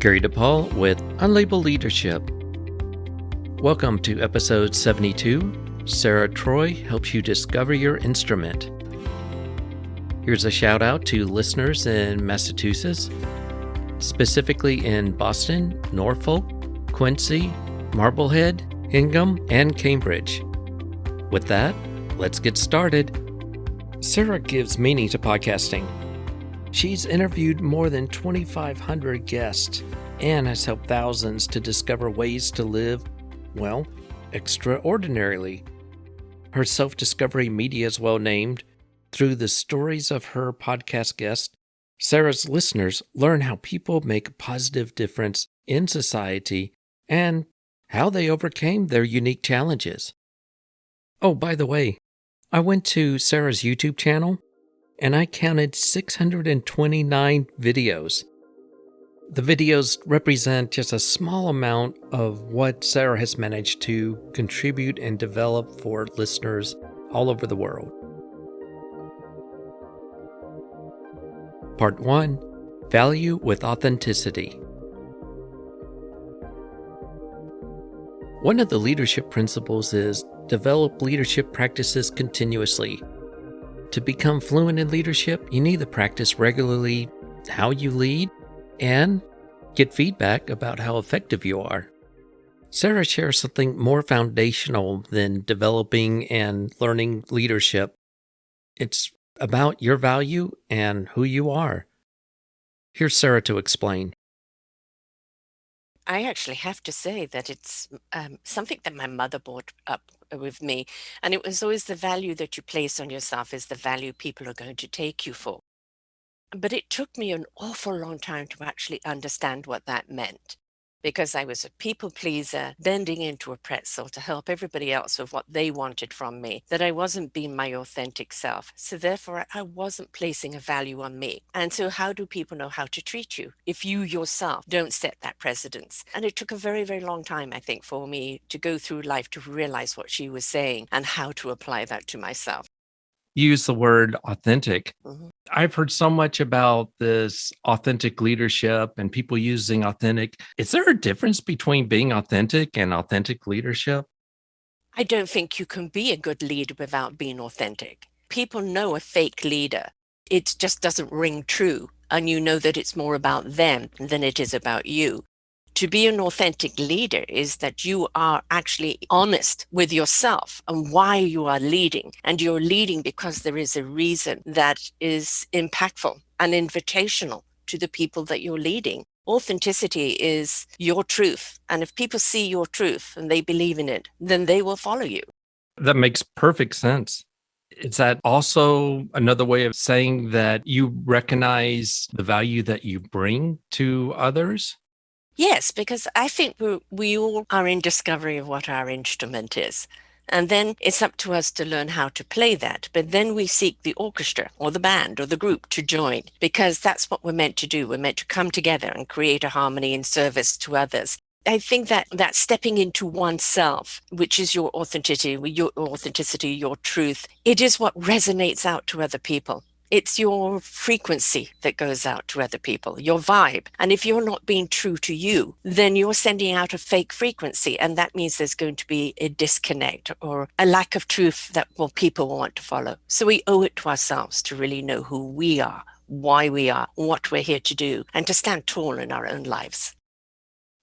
Gary DePaul with Unlabeled Leadership. Welcome to episode 72. Sara Troy helps you discover your instrument. Here's a shout out to listeners in Massachusetts, specifically in Boston, Norfolk, Quincy, Marblehead, Hingham, and Cambridge. With that, let's get started. Sara gives meaning to podcasting. She's interviewed more than 2,500 guests and has helped thousands to discover ways to live, well, extraordinarily. Her self-discovery media is well named. Through the stories of her podcast guests, Sara's listeners learn how people make a positive difference in society and how they overcame their unique challenges. Oh, by the way, I went to Sara's YouTube channel and I counted 629 videos. The videos represent just a small amount of what Sara has managed to contribute and develop for listeners all over the world. Part 1. Value with Authenticity. One of the leadership principles is develop leadership practices continuously. To become fluent in leadership, you need to practice regularly how you lead and get feedback about how effective you are. Sara shares something more foundational than developing and learning leadership. It's about your value and who you are. Here's Sara to explain. I actually have to say that it's something that my mother brought up with me. And it was always the value that you place on yourself is the value people are going to take you for. But it took me an awful long time to actually understand what that meant. Because I was a people pleaser, bending into a pretzel to help everybody else with what they wanted from me, that I wasn't being my authentic self. So therefore, I wasn't placing a value on me. And so how do people know how to treat you if you yourself don't set that precedence? And it took a very, very long time, I think, for me to go through life to realize what she was saying and how to apply that to myself. You use the word authentic. Mm-hmm. I've heard so much about this authentic leadership and people using authentic. Is there a difference between being authentic and authentic leadership? I don't think you can be a good leader without being authentic. People know a fake leader. It just doesn't ring true. And you know that it's more about them than it is about you. To be an authentic leader is that you are actually honest with yourself and why you are leading. And you're leading because there is a reason that is impactful and invitational to the people that you're leading. Authenticity is your truth. And if people see your truth and they believe in it, then they will follow you. That makes perfect sense. Is that also another way of saying that you recognize the value that you bring to others? Yes, because I think we all are in discovery of what our instrument is. And then it's up to us to learn how to play that. But then we seek the orchestra or the band or the group to join, because that's what we're meant to do. We're meant to come together and create a harmony in service to others. I think that stepping into oneself, which is your authenticity, your truth, it is what resonates out to other people. It's your frequency that goes out to other people, your vibe. And if you're not being true to you, then you're sending out a fake frequency. And that means there's going to be a disconnect or a lack of truth that people will want to follow. So we owe it to ourselves to really know who we are, why we are, what we're here to do, and to stand tall in our own lives.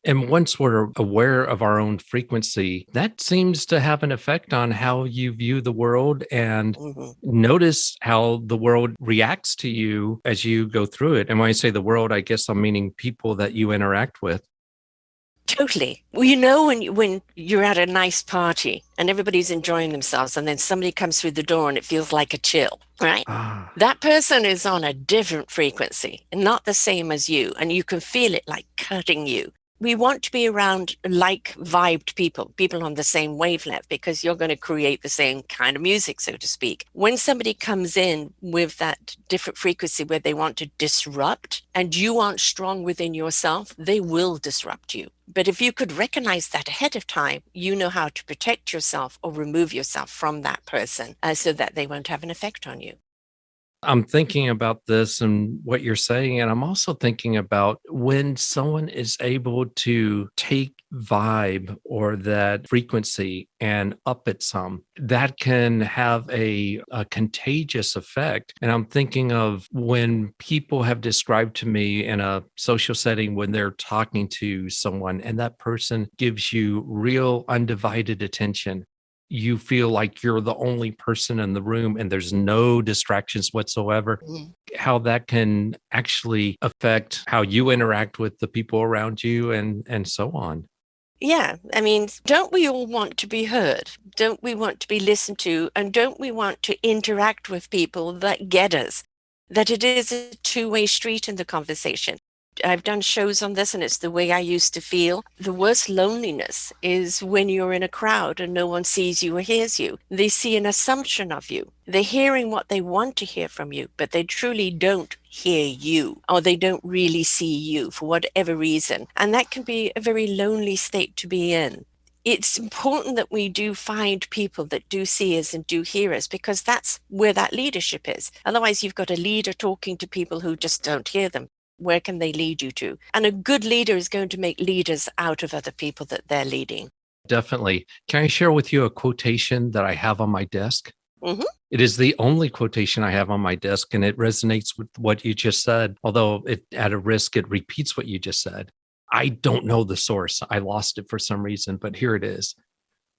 And once we're aware of our own frequency, that seems to have an effect on how you view the world and notice how the world reacts to you as you go through it. And when I say the world, I guess I'm meaning people that you interact with. Totally. Well, you know, when you're at a nice party and everybody's enjoying themselves and then somebody comes through the door and it feels like a chill, right? That person is on a different frequency and not the same as you. And you can feel it like cutting you. We want to be around like-vibed people on the same wavelength, because you're going to create the same kind of music, so to speak. When somebody comes in with that different frequency where they want to disrupt and you aren't strong within yourself, they will disrupt you. But if you could recognize that ahead of time, you know how to protect yourself or remove yourself from that person so that they won't have an effect on you. I'm thinking about this and what you're saying, and I'm also thinking about when someone is able to take vibe or that frequency and up it some, that can have a contagious effect. And I'm thinking of when people have described to me in a social setting when they're talking to someone and that person gives you real undivided attention. You feel like you're the only person in the room and there's no distractions whatsoever, Mm. how that can actually affect how you interact with the people around you and so on. Yeah, I mean, don't we all want to be heard? Don't we want to be listened to? And don't we want to interact with people that get us? That it is a two-way street in the conversation. I've done shows on this, and it's the way I used to feel. The worst loneliness is when you're in a crowd and no one sees you or hears you. They see an assumption of you. They're hearing what they want to hear from you, but they truly don't hear you, or they don't really see you for whatever reason. And that can be a very lonely state to be in. It's important that we do find people that do see us and do hear us, because that's where that leadership is. Otherwise, you've got a leader talking to people who just don't hear them. Where can they lead you to? And a good leader is going to make leaders out of other people that they're leading. Definitely. Can I share with you a quotation that I have on my desk? Mm-hmm. It is the only quotation I have on my desk, and it resonates with what you just said, although at a risk, it repeats what you just said. I don't know the source. I lost it for some reason, but here it is.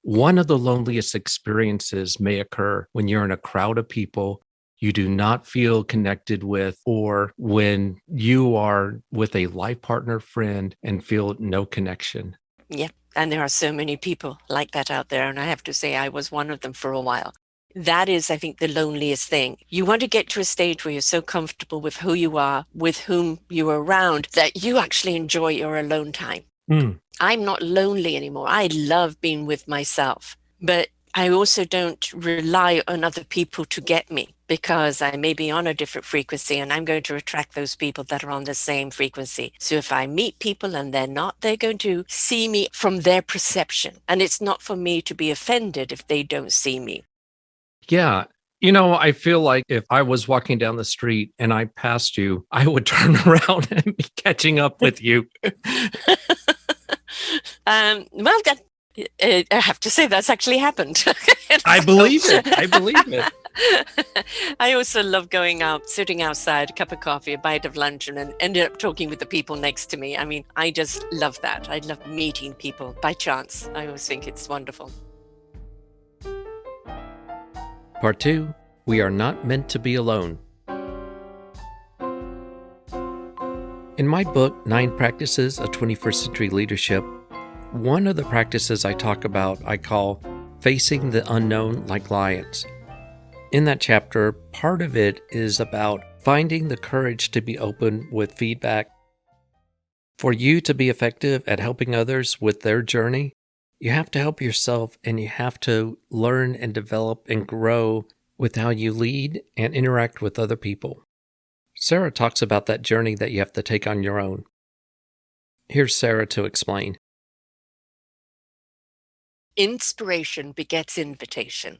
One of the loneliest experiences may occur when you're in a crowd of people you do not feel connected with, or when you are with a life partner, friend, and feel no connection. Yeah. And there are so many people like that out there. And I have to say, I was one of them for a while. That is, I think, the loneliest thing. You want to get to a stage where you're so comfortable with who you are, with whom you're around, that you actually enjoy your alone time. Mm. I'm not lonely anymore. I love being with myself, but I also don't rely on other people to get me, because I may be on a different frequency and I'm going to attract those people that are on the same frequency. So if I meet people and they're not, they're going to see me from their perception. And it's not for me to be offended if they don't see me. Yeah. I feel like if I was walking down the street and I passed you, I would turn around and be catching up with you. Well, I have to say that's actually happened. I believe it. I believe it. I also love going out, sitting outside, a cup of coffee, a bite of lunch, and then ended up talking with the people next to me. I mean, I just love that. I love meeting people by chance. I always think it's wonderful. Part 2, we are not meant to be alone. In my book, 9 Practices of 21st Century Leadership, one of the practices I talk about I call facing the unknown like lions. In that chapter, part of it is about finding the courage to be open with feedback. For you to be effective at helping others with their journey, you have to help yourself, and you have to learn and develop and grow with how you lead and interact with other people. Sara talks about that journey that you have to take on your own. Here's Sara to explain. Inspiration begets invitation.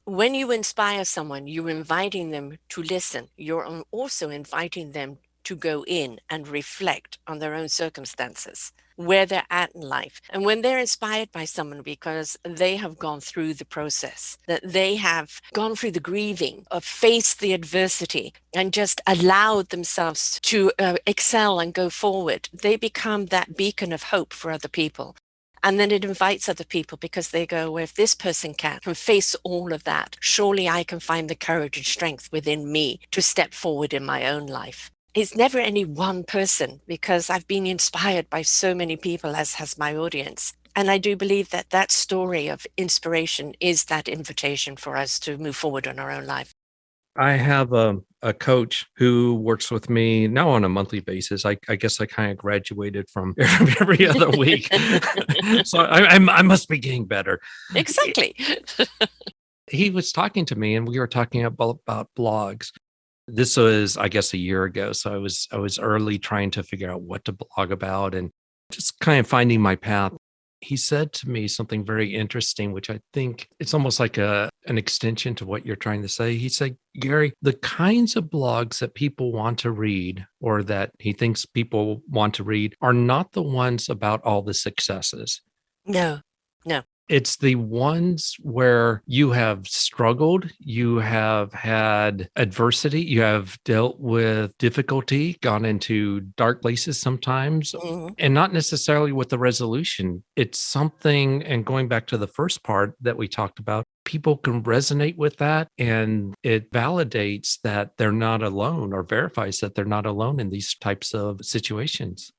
When you inspire someone, you're inviting them to listen. You're also inviting them to go in and reflect on their own circumstances, where they're at in life. And when they're inspired by someone because they have gone through the process, that they have gone through the grieving, or faced the adversity, and just allowed themselves to excel and go forward, they become that beacon of hope for other people. And then it invites other people, because they go, well, if this person can face all of that, surely I can find the courage and strength within me to step forward in my own life. It's never any one person, because I've been inspired by so many people, as has my audience. And I do believe that that story of inspiration is that invitation for us to move forward in our own life. I have a coach who works with me now on a monthly basis. I guess I kind of graduated from every other week. So I must be getting better. Exactly. He was talking to me and we were talking about blogs. This was, I guess, a year ago. So I was early trying to figure out what to blog about and just kind of finding my path. He said to me something very interesting, which I think it's almost like an extension to what you're trying to say. He said, Gary, the kinds of blogs that people want to read or that he thinks people want to read are not the ones about all the successes. No, no. It's the ones where you have struggled, you have had adversity, you have dealt with difficulty, gone into dark places sometimes, and not necessarily with the resolution. It's something, and going back to the first part that we talked about, people can resonate with that, and it validates that they're not alone or verifies that they're not alone in these types of situations.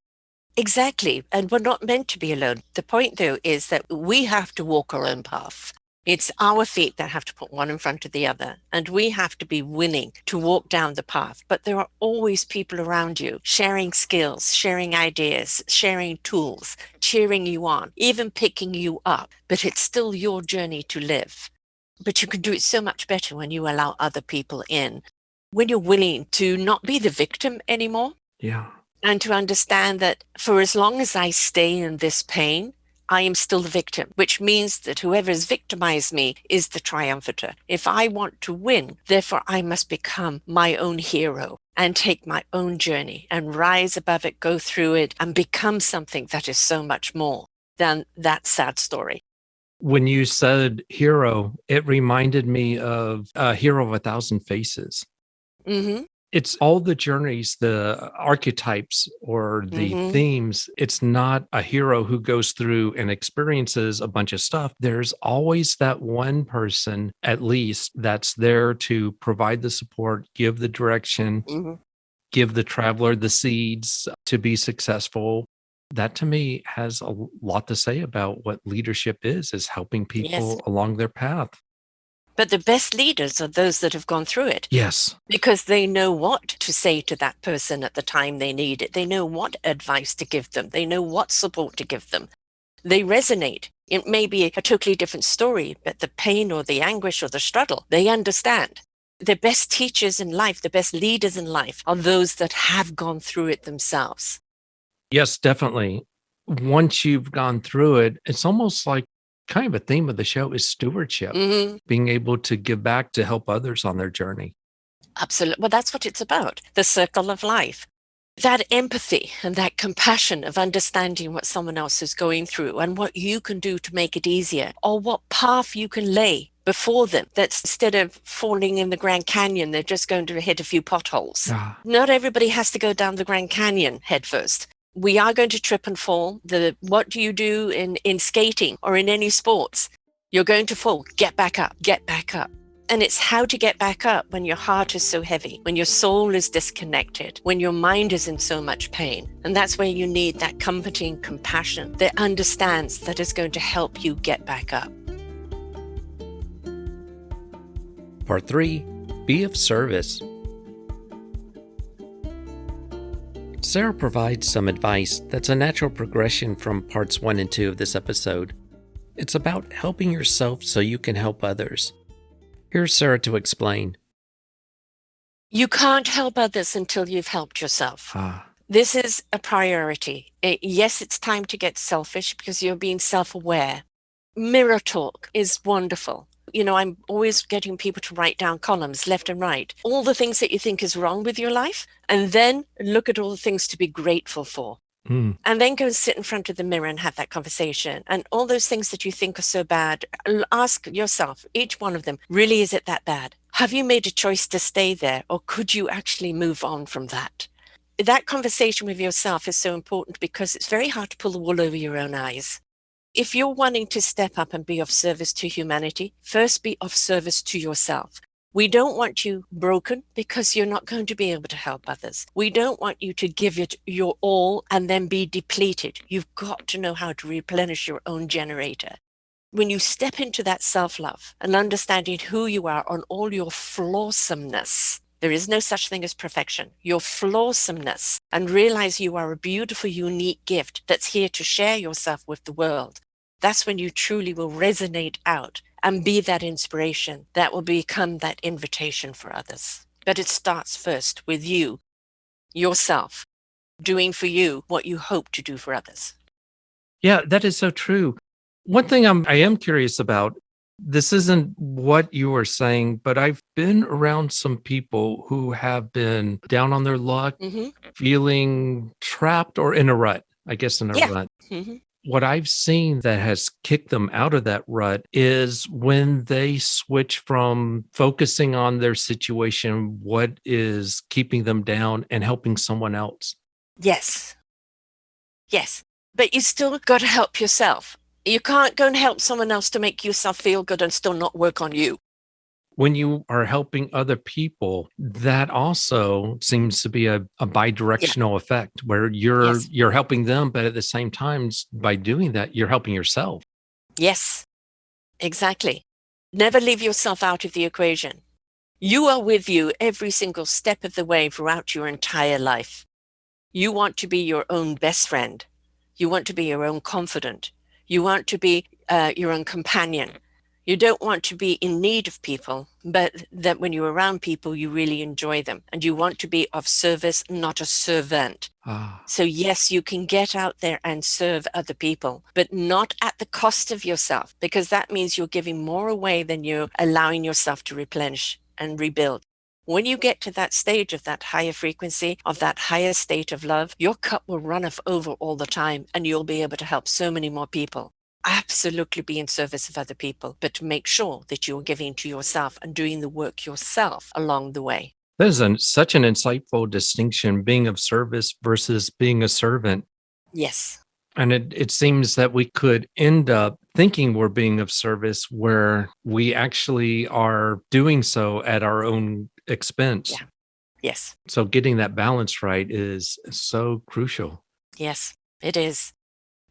Exactly. And we're not meant to be alone. The point, though, is that we have to walk our own path. It's our feet that have to put one in front of the other. And we have to be willing to walk down the path. But there are always people around you sharing skills, sharing ideas, sharing tools, cheering you on, even picking you up. But it's still your journey to live. But you can do it so much better when you allow other people in, when you're willing to not be the victim anymore. Yeah. And to understand that for as long as I stay in this pain, I am still the victim, which means that whoever has victimized me is the triumphator. If I want to win, therefore I must become my own hero and take my own journey and rise above it, go through it, and become something that is so much more than that sad story. When you said hero, it reminded me of a Hero of a Thousand Faces. Mm-hmm. It's all the journeys, the archetypes or the themes. It's not a hero who goes through and experiences a bunch of stuff. There's always that one person, at least, that's there to provide the support, give the direction, give the traveler the seeds to be successful. That to me has a lot to say about what leadership is helping people along their path. But the best leaders are those that have gone through it. Yes. Because they know what to say to that person at the time they need it. They know what advice to give them. They know what support to give them. They resonate. It may be a totally different story, but the pain or the anguish or the struggle, they understand. The best teachers in life, the best leaders in life are those that have gone through it themselves. Yes, definitely. Once you've gone through it, it's almost like kind of a theme of the show is stewardship, being able to give back to help others on their journey. Absolutely. Well, that's what it's about, the circle of life. That empathy and that compassion of understanding what someone else is going through and what you can do to make it easier, or what path you can lay before them, that's instead of falling in the Grand Canyon, they're just going to hit a few potholes. Not everybody has to go down the Grand Canyon headfirst. We are going to trip and fall. What do you do in skating or in any sports? You're going to fall. Get back up. Get back up. And it's how to get back up when your heart is so heavy, when your soul is disconnected, when your mind is in so much pain. And that's where you need that comforting compassion that understands, that is going to help you get back up. Part 3, be of service. Sara provides some advice that's a natural progression from parts 1 and 2 of this episode. It's about helping yourself so you can help others. Here's Sara to explain. You can't help others until you've helped yourself. This is a priority. Yes, it's time to get selfish because you're being self-aware. Mirror talk is wonderful. You know, I'm always getting people to write down columns left and right, all the things that you think is wrong with your life, and then look at all the things to be grateful for. And then go and sit in front of the mirror and have that conversation. And all those things that you think are so bad, ask yourself, each one of them, really, is it that bad? Have you made a choice to stay there, or could you actually move on from that? That conversation with yourself is so important because it's very hard to pull the wool over your own eyes. If you're wanting to step up and be of service to humanity, first be of service to yourself. We don't want you broken because you're not going to be able to help others. We don't want you to give it your all and then be depleted. You've got to know how to replenish your own generator. When you step into that self-love and understanding who you are on all your flawsomeness, there is no such thing as perfection. Your flawsomeness, and realize you are a beautiful, unique gift that's here to share yourself with the world. That's when you truly will resonate out and be that inspiration that will become that invitation for others. But it starts first with you, yourself, doing for you what you hope to do for others. Yeah, that is so true. One thing I am curious about, this isn't what you were saying, but I've been around some people who have been down on their luck, Hmm. feeling trapped or in a rut, I guess in a Yeah. rut. Hmm. What I've seen that has kicked them out of that rut is when they switch from focusing on their situation, what is keeping them down, and helping someone else. Yes. Yes. But you still got to help yourself. You can't go and help someone else to make yourself feel good and still not work on you. When you are helping other people, that also seems to be a Yeah. bidirectional effect where you're Yes. you're helping them, but at the same time, by doing that, you're helping yourself. Yes. Exactly. Never leave yourself out of the equation. You are with you every single step of the way throughout your entire life. You want to be your own best friend. You want to be your own confidant. You want to be your own companion. You don't want to be in need of people, but that when you're around people, you really enjoy them. And you want to be of service, not a servant. Ah, So, yes, you can get out there and serve other people, but not at the cost of yourself, because that means you're giving more away than you're allowing yourself to replenish and rebuild. When you get to that stage of that higher frequency, of that higher state of love, your cup will run over all the time and you'll be able to help so many more people. Absolutely be in service of other people, but make sure that you're giving to yourself and doing the work yourself along the way. that is such an insightful distinction, being of service versus being a servant. Yes. And it seems that we could end up thinking we're being of service where we actually are doing so at our own expense. Yeah. Yes. So getting that balance right is so crucial. Yes, it is.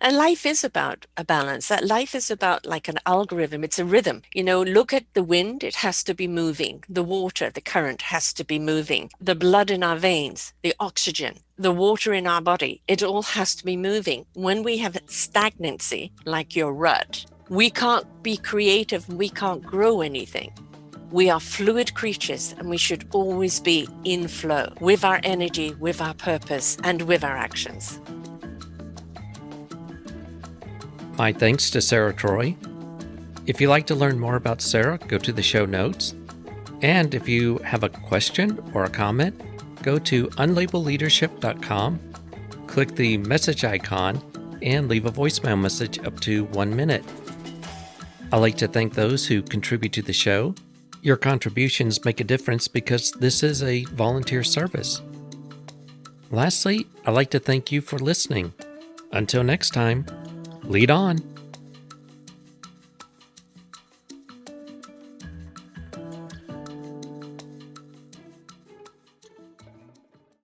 And life is about a balance. That life is about like an algorithm. It's a rhythm. Look at the wind. It has to be moving. The water, the current has to be moving. The blood in our veins, the oxygen, the water in our body, it all has to be moving. When we have stagnancy, like your rut, we can't be creative. We can't grow anything. We are fluid creatures and we should always be in flow with our energy, with our purpose, and with our actions. My thanks to Sara Troy. If you'd like to learn more about Sara, go to the show notes. And if you have a question or a comment, go to unlabelleadership.com, click the message icon, and leave a voicemail message up to 1 minute. I'd like to thank those who contribute to the show. Your contributions make a difference because this is a volunteer service. Lastly, I'd like to thank you for listening. Until next time, lead on.